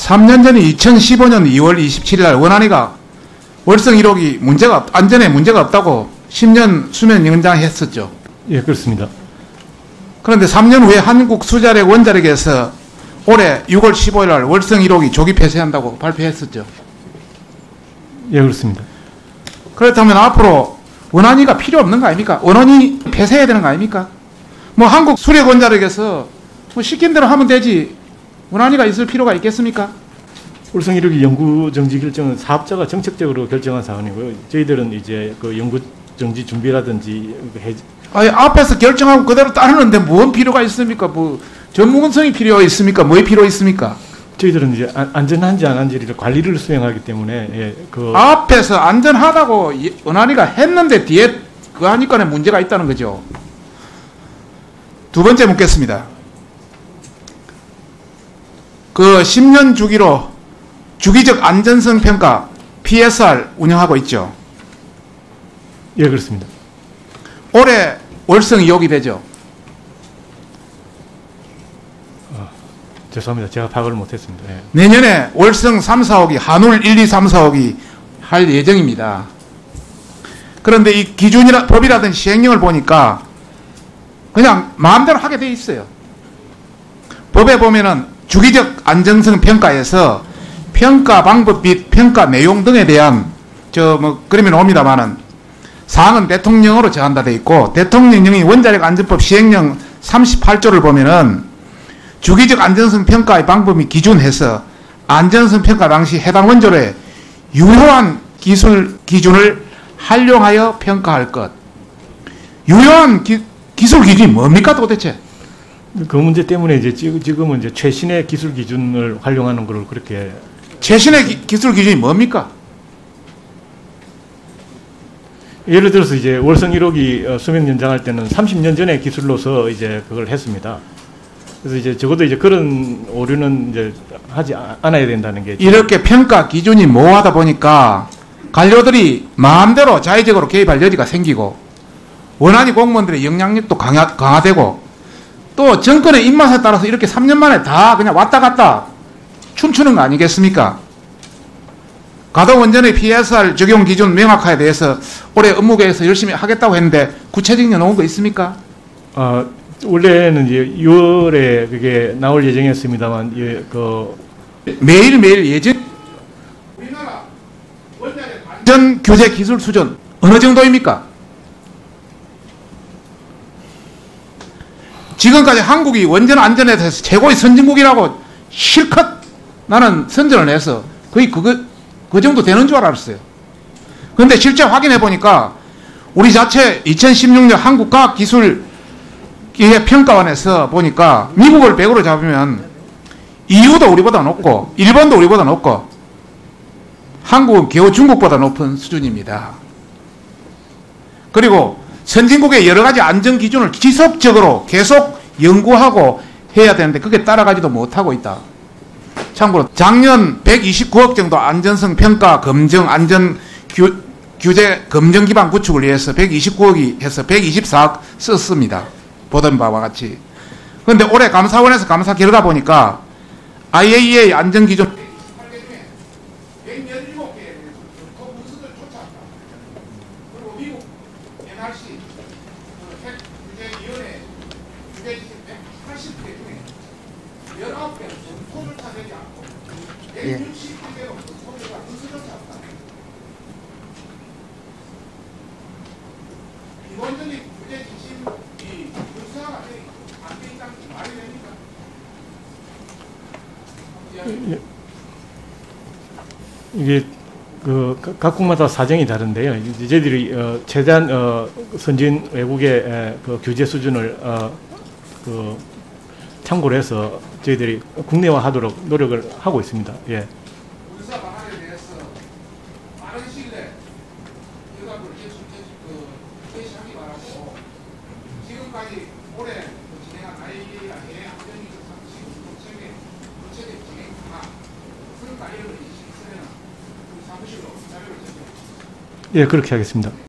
3년 전인 2015년 2월 27일 날 원안위가 월성 1호기 안전에 문제가 없다고 10년 수면 연장했었죠. 예, 그렇습니다. 그런데 3년 후에 한국 수자력 원자력에서 올해 6월 15일 날 월성 1호기 조기 폐쇄한다고 발표했었죠. 예, 그렇습니다. 그렇다면 앞으로 원안위가 필요 없는 거 아닙니까? 원안위 폐쇄해야 되는 거 아닙니까? 뭐 한국 수력 원자력에서 뭐 시킨 대로 하면 되지 원안위가 있을 필요가 있겠습니까? 월성 1호기 연구 정지 결정은 사업자가 정책적으로 결정한 사안이고요. 저희들은 이제 그 연구 정지 준비라든지 아니, 앞에서 결정하고 그대로 따르는데 뭔 필요가 있습니까? 뭐 전문성이 필요 있습니까? 뭐에 필요 있습니까? 저희들은 이제 안전한지 안 한지를 관리를 수행하기 때문에 예, 앞에서 안전하다고 원안위가 했는데 뒤에 그 하니까는 문제가 있다는 거죠. 두 번째 묻겠습니다. 그 10년 주기로 주기적 안전성 평가 PSR 운영하고 있죠. 예, 그렇습니다. 올해 월성 2호기 되죠. 죄송합니다. 제가 파악을 못했습니다. 예. 내년에 월성 3, 4호기 한울 1, 2, 3, 4호기 할 예정입니다. 그런데 이 기준이나 법이라든지 시행령을 보니까 그냥 마음대로 하게 돼 있어요. 법에 보면은 주기적 안정성 평가에서 평가 방법 및 평가 내용 등에 대한 그러면 옵니다만은 사항은 대통령으로 정한다 돼 있고 대통령령이 원자력 안전법 시행령 38조를 보면은 주기적 안전성 평가의 방법 및 기준해서 안전성 평가 당시 해당 원조로의 유효한 기술 기준을 활용하여 평가할 것. 유효한 기술 기준이 뭡니까 도대체? 그 문제 때문에 이제 지금은 이제 최신의 기술 기준을 활용하는 걸 그렇게 최신의 기술 기준이 뭡니까? 예를 들어서 이제 월성 1호기 수명 연장할 때는 30년 전의 기술로서 이제 그걸 했습니다. 그래서 이제 적어도 이제 그런 오류는 이제 하지 않아야 된다는 게 이렇게 평가 기준이 모호하다 보니까 관료들이 마음대로 자의적으로 개입할 여지가 생기고 원안위 공무원들의 영향력도 강화되고 또 정권의 입맛에 따라서 이렇게 3년 만에 다 그냥 왔다 갔다 춤추는 거 아니겠습니까? 가동원전의 PSR 적용 기준 명확화에 대해서 올해 업무계에서 열심히 하겠다고 했는데 구체적인 게 나온 거 있습니까? 원래는 이제 6월에 그게 나올 예정이었습니다만 매일매일 예정 우리나라 원자력 안전 규제 기술 수준 어느 정도입니까? 지금까지 한국이 원전 안전에 대해서 최고의 선진국이라고 실컷 나는 선전을 해서 거의 그 정도 되는 줄 알았어요. 그런데 실제 확인해 보니까 우리 자체 2016년 한국과학기술기획평가원에서 보니까 미국을 100으로 잡으면 EU도 우리보다 높고 일본도 우리보다 높고 한국은 겨우 중국보다 높은 수준입니다. 그리고 선진국의 여러 가지 안전 기준을 지속적으로 계속 연구하고 해야 되는데 그게 따라가지도 못하고 있다. 참고로 작년 129억 정도 안전성 평가 검정 안전 규제 검정 기반 구축을 위해서 129억이 해서 124억 썼습니다. 보던 바와 같이. 그런데 올해 감사원에서 감사 결과 보니까 IAEA 안전 기준 128개 중에 117개에 그 문서들 쫓아왔다. 그리고 미국 NRC 핵 규제위원회 규제 지침 180개 중에 19개는 전토조차 되지 않고 160개로 전토조차 문서조차 없다. 기본적인 규제 지침이 문서화가 안 돼 있다는 게 말이 됩니까? 이게 각국마다 사정이 다른데요. 이제 저희들이 최대한 선진 외국의 그 규제 수준을 참고를 해서 저희들이 국내화하도록 노력을 하고 있습니다. 예. 문서 방안에 대해서 빠른 시일 내에 결과물을 제시하기 바라고 지금까지 올해 진행한 IAEA 해외 안전기술 상식 체계 구체적 진행 강화 그런 가이드를 있으면 우리 사무실로 자료를 제시해 주십시오. 예, 그렇게 하겠습니다.